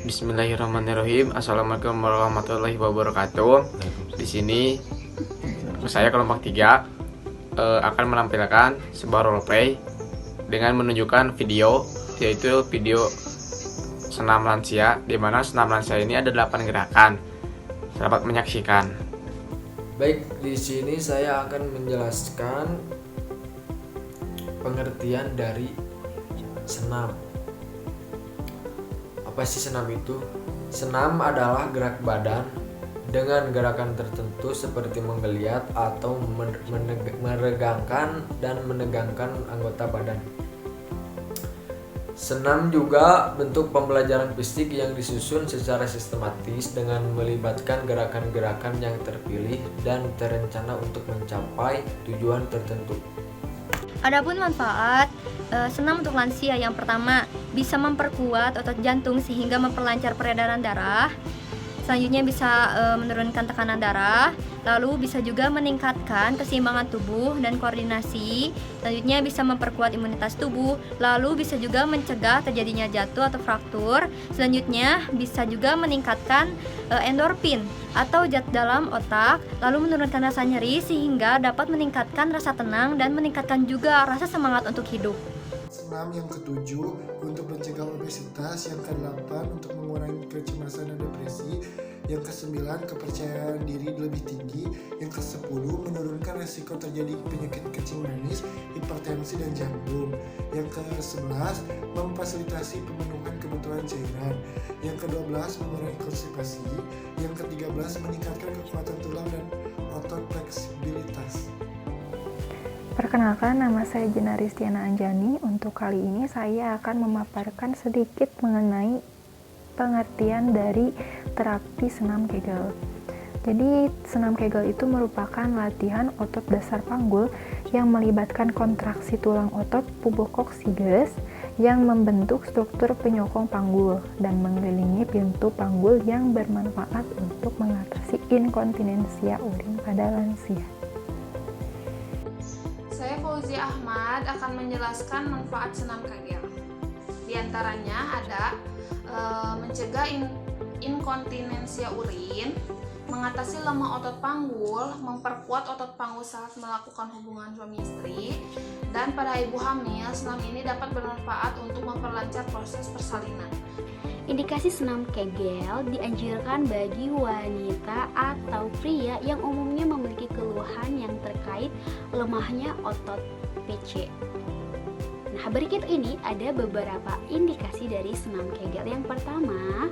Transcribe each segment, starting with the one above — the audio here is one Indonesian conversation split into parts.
Bismillahirrahmanirrahim. Assalamualaikum warahmatullahi wabarakatuh. Di sini saya kelompok 3 akan menampilkan sebuah roleplay dengan menunjukkan video, yaitu video senam lansia, di mana senam lansia ini ada 8 gerakan. Selamat menyaksikan. Baik, di sini saya akan menjelaskan pengertian dari senam. Apa sih senam itu? Senam adalah gerak badan dengan gerakan tertentu seperti menggeliat atau meregangkan dan menegangkan anggota badan. Senam juga bentuk pembelajaran fisik yang disusun secara sistematis dengan melibatkan gerakan-gerakan yang terpilih dan terencana untuk mencapai tujuan tertentu. Adapun manfaat senam untuk lansia, yang pertama bisa memperkuat otot jantung sehingga memperlancar peredaran darah. Selanjutnya bisa menurunkan tekanan darah. Lalu bisa juga meningkatkan keseimbangan tubuh dan koordinasi. Selanjutnya bisa memperkuat imunitas tubuh. Lalu bisa juga mencegah terjadinya jatuh atau fraktur. Selanjutnya bisa juga meningkatkan endorfin atau zat dalam otak. Lalu menurunkan rasa nyeri sehingga dapat meningkatkan rasa tenang dan meningkatkan juga rasa semangat untuk hidup. Senam yang ke-7 untuk mencegah obesitas, yang ke-8 untuk mengurangi kecemasan dan depresi, yang ke-9 kepercayaan diri lebih tinggi, yang ke-10 menurunkan resiko terjadi penyakit kencing manis, hipertensi dan jantung, yang ke-11 memfasilitasi pemenuhan kebutuhan cairan, yang ke-12 mengurangi konstipasi, yang ke-13 meningkatkan kekuatan tulang dan otot fleksibilitas. Perkenalkan, nama saya Jena Ristiana Anjani. Untuk kali ini saya akan memaparkan sedikit mengenai pengertian dari terapi senam Kegel. Jadi, senam Kegel itu merupakan latihan otot dasar panggul yang melibatkan kontraksi tulang otot pubokoksiges yang membentuk struktur penyokong panggul dan mengelilingi pintu panggul yang bermanfaat untuk mengatasi inkontinensia urin pada lansia. Saya Fauzia Ahmad akan menjelaskan manfaat senam Kegel. Di antaranya ada mencegah inkontinensia urin, mengatasi lemah otot panggul, memperkuat otot panggul saat melakukan hubungan suami istri, dan pada ibu hamil, senam ini dapat bermanfaat untuk memperlancar proses persalinan. Indikasi senam Kegel dianjurkan bagi wanita atau pria yang umumnya memiliki keluhan yang terkait lemahnya otot PC. Nah, berikut ini ada beberapa indikasi dari senam Kegel. Yang pertama,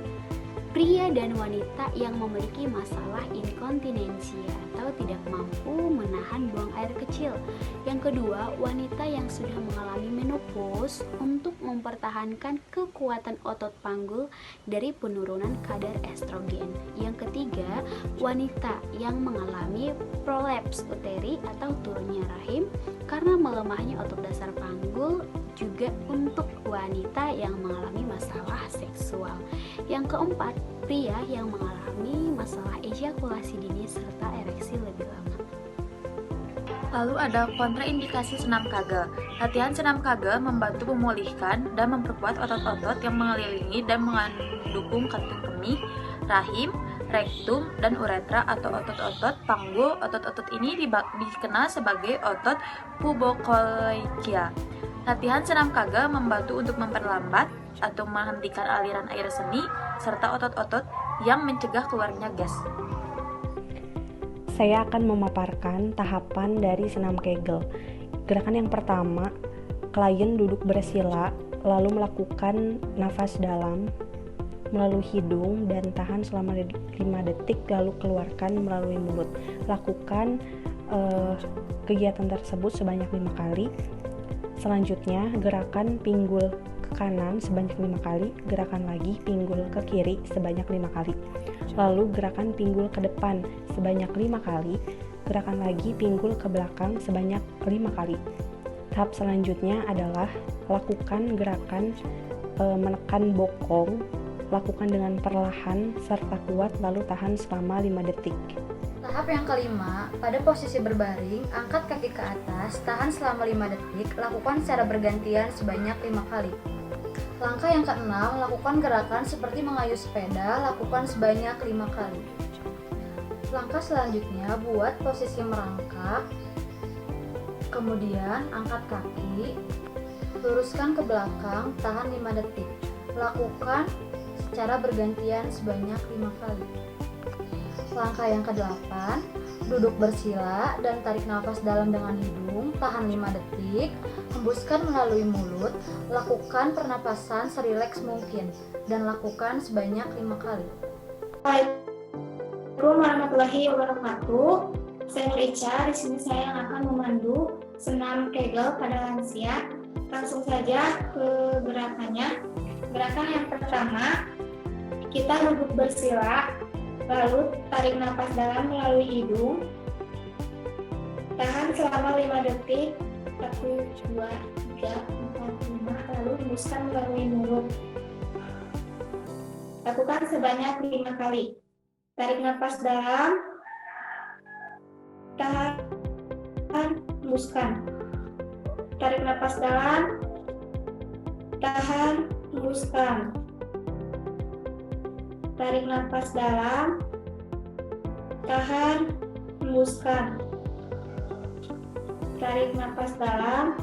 pria dan wanita yang memiliki masalah inkontinensia atau tidak mampu menahan buang air kecil. Yang kedua, wanita yang sudah mengalami menopause untuk mempertahankan kekuatan otot panggul dari penurunan kadar estrogen. Yang ketiga, wanita yang mengalami prolaps uteri atau turunnya rahim karena melemahnya otot dasar panggul, juga untuk wanita yang mengalami masalah seksual. Yang keempat, pria yang mengalami masalah ejakulasi dini serta ereksi lebih lama. Lalu ada kontraindikasi senam Kegel. Latihan senam Kegel membantu memulihkan dan memperkuat otot-otot yang mengelilingi dan mendukung kantung kemih, rahim, rektum, dan uretra atau otot-otot panggul. Otot-otot ini dikenal sebagai otot pubokoikia. Latihan senam Kegel membantu untuk memperlambat atau menghentikan aliran air seni serta otot-otot yang mencegah keluarnya gas. Saya akan memaparkan tahapan dari senam Kegel. Gerakan yang pertama, klien duduk bersila lalu melakukan nafas dalam melalui hidung dan tahan selama 5 detik lalu keluarkan melalui mulut. Lakukan kegiatan tersebut sebanyak 5 kali. Selanjutnya, gerakan pinggul ke kanan sebanyak 5 kali, gerakan lagi pinggul ke kiri sebanyak 5 kali. Lalu gerakan pinggul ke depan sebanyak 5 kali, gerakan lagi pinggul ke belakang sebanyak 5 kali. Tahap selanjutnya adalah lakukan gerakan menekan bokong, lakukan dengan perlahan serta kuat lalu tahan selama 5 detik. Tahap yang kelima, pada posisi berbaring, angkat kaki ke atas, tahan selama 5 detik, lakukan secara bergantian sebanyak 5 kali. Langkah yang keenam, lakukan gerakan seperti mengayuh sepeda, lakukan sebanyak 5 kali. Langkah selanjutnya, buat posisi merangkak, kemudian angkat kaki, luruskan ke belakang, tahan 5 detik. Lakukan secara bergantian sebanyak 5 kali. Langkah yang ke-8, duduk bersila dan tarik nafas dalam dengan hidung, tahan 5 detik, hembuskan melalui mulut, lakukan pernapasan serileks mungkin, dan lakukan sebanyak 5 kali. Assalamualaikum warahmatullahi wabarakatuh. Saya Nur Ica, di sini saya yang akan memandu senam Kegel pada lansia. Langsung saja ke gerakannya. Gerakan yang pertama, kita duduk bersila, lalu tarik nafas dalam melalui hidung, tahan selama 5 detik, 1, 2, 3, 4, 5, lalu hembuskan melalui mulut. Lakukan sebanyak 5 kali. Tarik nafas dalam, tahan, hembuskan. Tarik nafas dalam, tahan, hembuskan. Tarik nafas dalam, tahan, hembuskan. Tarik nafas dalam,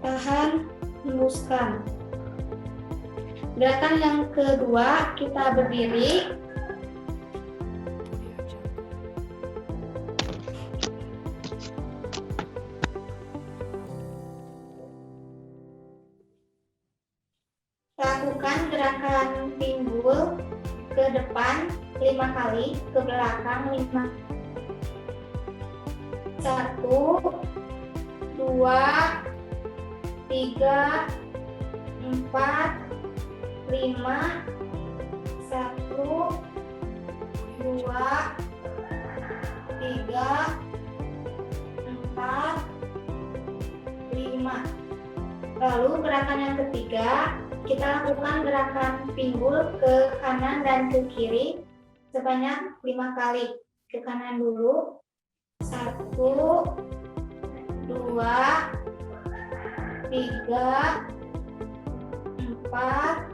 tahan, hembuskan. Gerakan yang kedua, kita berdiri. Lakukan gerakan pinggul ke depan 5 kali, ke belakang 5. 1, 2, 3, 4, 5. 1, 2, 3, 4, 5. Lalu gerakan yang ketiga, kita lakukan gerakan pinggul ke kanan dan ke kiri sebanyak 5 kali. Ke kanan dulu. 1, 2, 3, 4,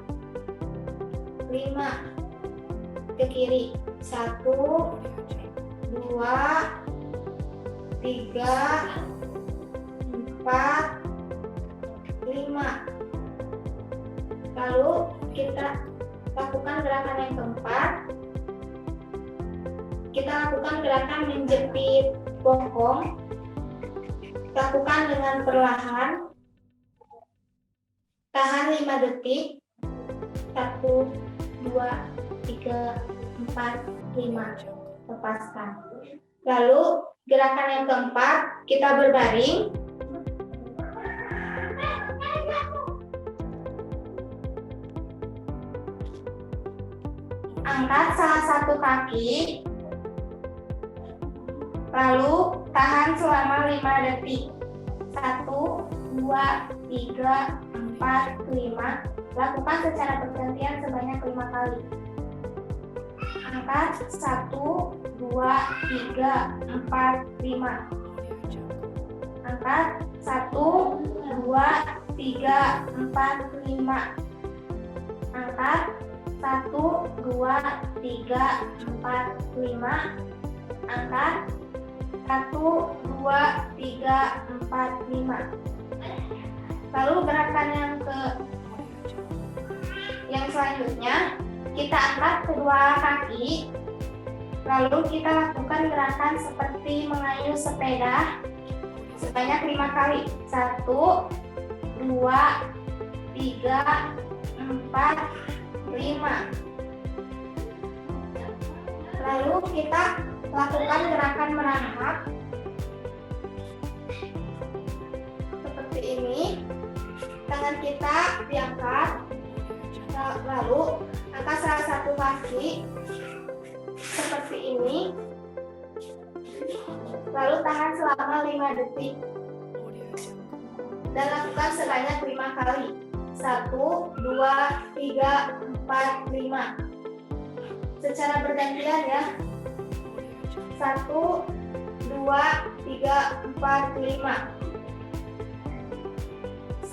5. Ke kiri. 1, 2, 3, 4, 5. Lalu kita lakukan gerakan yang keempat. Kita lakukan gerakan menjepit bokong. Lakukan dengan perlahan. Tahan 5 detik. 1, 2, 3, 4, 5. Lepaskan. Lalu gerakan yang keempat, kita berbaring. Angkat salah satu kaki, lalu tahan selama 5 detik. 1, 2, 3, 4, 5. Lakukan secara bergantian sebanyak 5 kali. Angkat 1, 2, 3, 4, 5. Angkat 1, 2, 3, 4, 5. Angkat 1, 2, 3, 4, 5. Angkat 1, 2, 3, 4, 5. Lalu gerakan yang selanjutnya, kita angkat kedua kaki, lalu kita lakukan gerakan seperti mengayuh sepeda sebanyak 5 kali. 1, 2, 3, 4, 5. Lalu kita lakukan gerakan merangkak seperti ini. Tangan kita diangkat, lalu angkat salah satu kaki seperti ini, lalu tahan selama 5 detik dan lakukan sebanyak 5 kali. 1, 2, 3, 4, 5. Secara bergantian ya. 1, 2, 3, 4, 5. 1,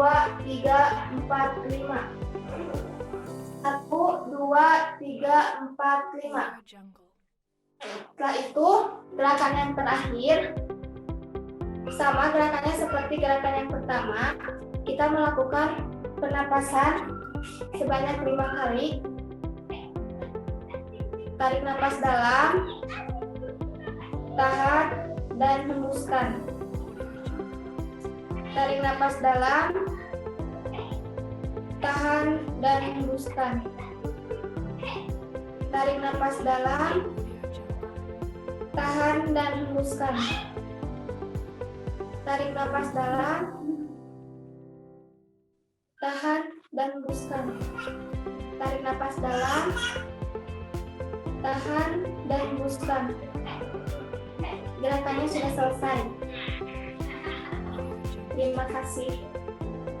2, 3, 4, 5. 1, 2, 3, 4, 5. Setelah itu, gerakan yang terakhir sama gerakannya seperti gerakan yang pertama. Kita melakukan pernapasan sebanyak 5 kali. Tarik napas dalam, tahan, dan hembuskan. Tarik napas dalam, tahan, dan hembuskan. Tarik napas dalam, tahan, dan hembuskan. Tarik napas dalam, tahan, dan hembuskan. Tarik napas dalam, tahan, dan hembuskan. Gerakannya sudah selesai. Terima kasih.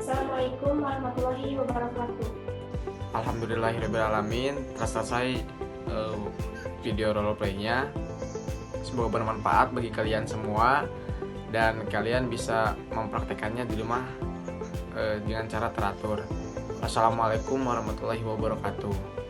Assalamualaikum warahmatullahi wabarakatuh. Alhamdulillahirrahmanirrahim. Telah selesai video roleplaynya. Semoga bermanfaat bagi kalian semua dan kalian bisa mempraktekannya di rumah dengan cara teratur. Assalamualaikum warahmatullahi wabarakatuh.